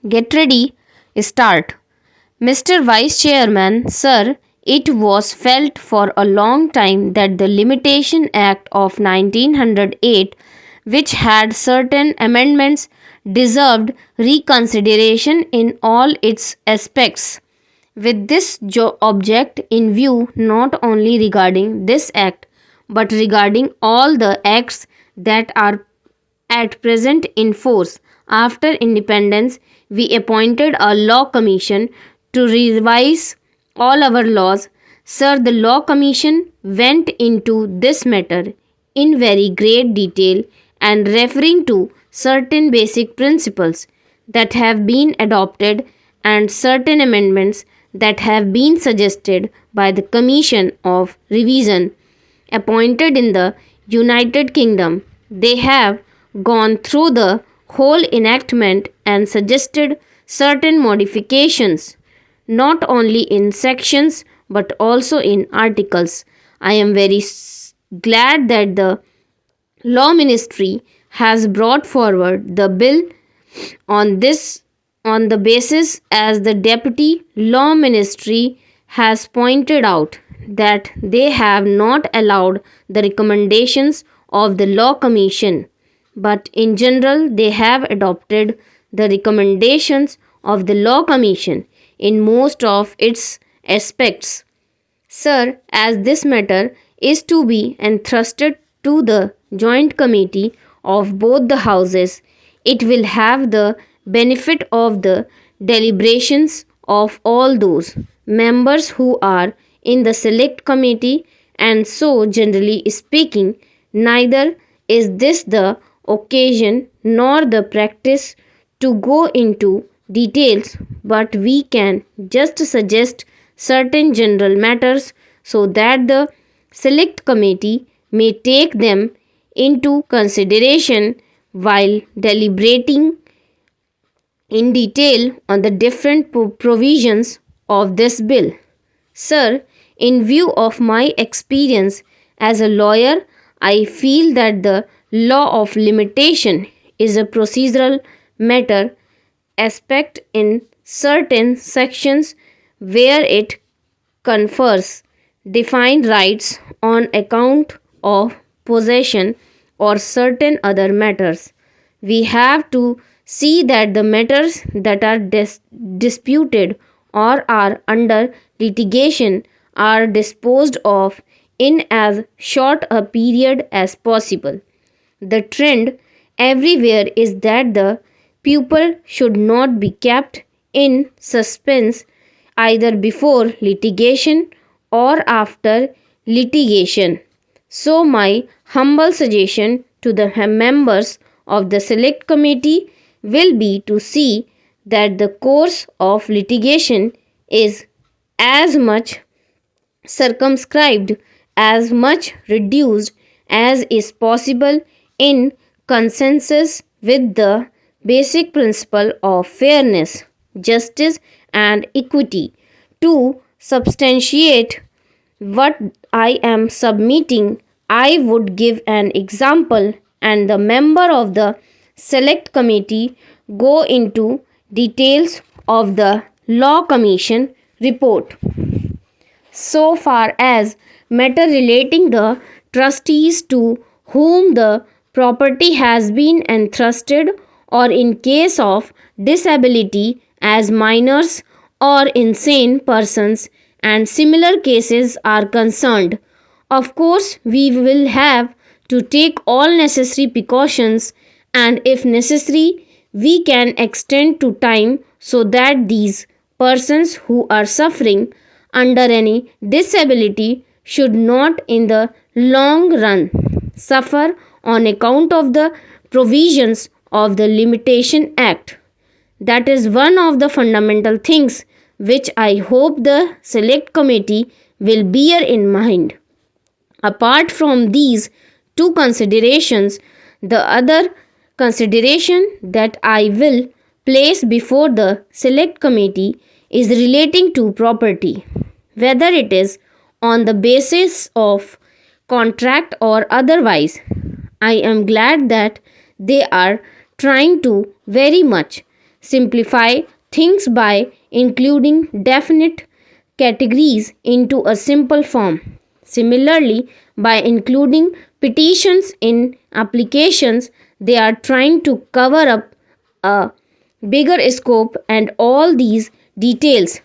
Get ready, start. Mr. Vice Chairman, sir, it was felt for a long time that the Limitation Act of 1908, which had certain amendments, deserved reconsideration in all its aspects. With this object in view, not only regarding this act, but regarding all the acts that are at present in force. After independence, we appointed a law commission to revise all our laws. Sir, the law commission went into this matter in very great detail and referring to certain basic principles that have been adopted and certain amendments that have been suggested by the Commission of Revision appointed in the United Kingdom. They have gone through the whole enactment and suggested certain modifications, not only in sections but also in articles. I am very glad that the Law Ministry has brought forward the bill on this on the basis as the Deputy Law Ministry has pointed out that they have not allowed the recommendations of the Law Commission, but in general they have adopted the recommendations of the Law Commission in most of its aspects. Sir, as this matter is to be entrusted to the joint committee of both the houses, it will have the benefit of the deliberations of all those members who are in the select committee, and so, generally speaking, neither is this the occasion nor the practice to go into details, but we can just suggest certain general matters so that the select committee may take them into consideration while deliberating in detail on the different provisions of this bill. Sir, in view of my experience as a lawyer, I feel that the law of limitation is a procedural matter aspect in certain sections where it confers defined rights on account of possession or certain other matters. We have to see that the matters that are disputed or are under litigation are disposed of in as short a period as possible. The trend everywhere is that the pupil should not be kept in suspense either before litigation or after litigation. So, my humble suggestion to the members of the select committee will be to see that the course of litigation is as much circumscribed, as much reduced as is possible in consensus with the basic principle of fairness, justice, and equity. To substantiate what I am submitting, I would give an example, and the member of the select committee go into details of the law commission report. So far as matter relating the trustees to whom the property has been entrusted, or in case of disability as minors or insane persons and similar cases are concerned. Of course, we will have to take all necessary precautions, and if necessary, we can extend to time so that these persons who are suffering under any disability should not in the long run suffer on account of the provisions of the Limitation Act. That is one of the fundamental things which I hope the select committee will bear in mind. Apart from these two considerations, the other consideration that I will place before the select committee is relating to property, whether it is on the basis of contract or otherwise. I am glad that they are trying to very much. simplify things by including definite categories into a simple form. Similarly, by including petitions in applications, they are trying to cover up a bigger scope, and all these details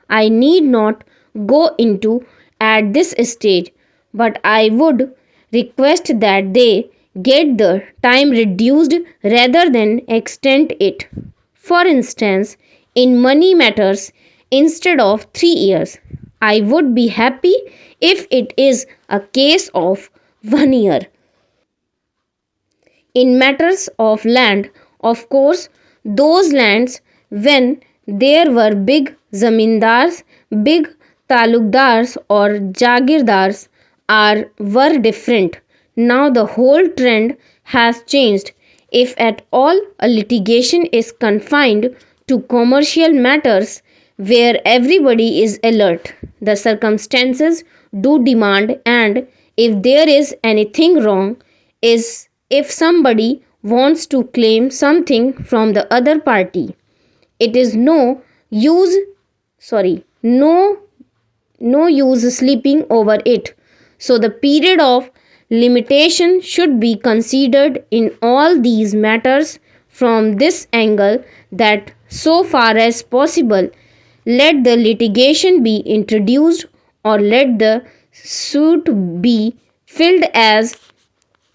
I need not go into at this stage, but I would request that they get the time reduced rather than extend it. For instance, in money matters, instead of 3 years, I would be happy if it is a case of 1 year. In matters of land, of course, those lands when there were big zamindars, big talukdars or jagirdars were different. Now the whole trend has changed. If at all a litigation is confined to commercial matters where everybody is alert, the circumstances do demand, and if there is anything wrong, is if somebody wants to claim something from the other party. It is use no use sleeping over it. So the period of limitation should be considered in all these matters from this angle, that so far as possible let the litigation be introduced or let the suit be filled as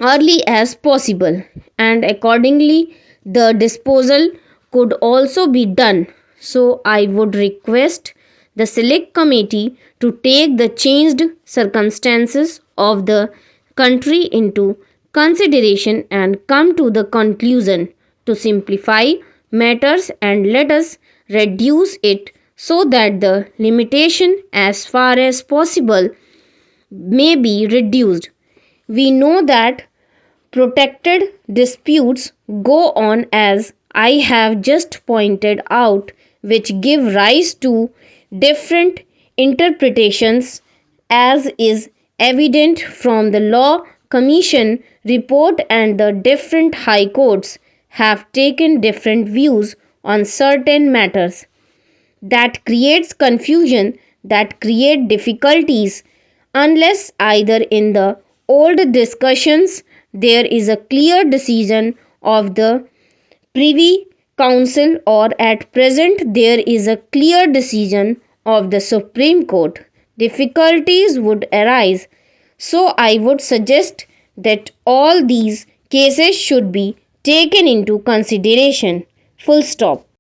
early as possible, and accordingly the disposal could also be done. So I would request the select committee to take the changed circumstances of the country into consideration and come to the conclusion to simplify matters and let us reduce it so that the limitation as far as possible may be reduced. We know that protected disputes go on, as I have just pointed out, which give rise to different interpretations, as is evident from the Law Commission report, and the different high courts have taken different views on certain matters. That creates confusion, that create difficulties, unless either in the old discussions there is a clear decision of the privy council, or at present there is a clear decision of the Supreme Court, difficulties would arise. So I would suggest that all these cases should be taken into consideration. Full stop.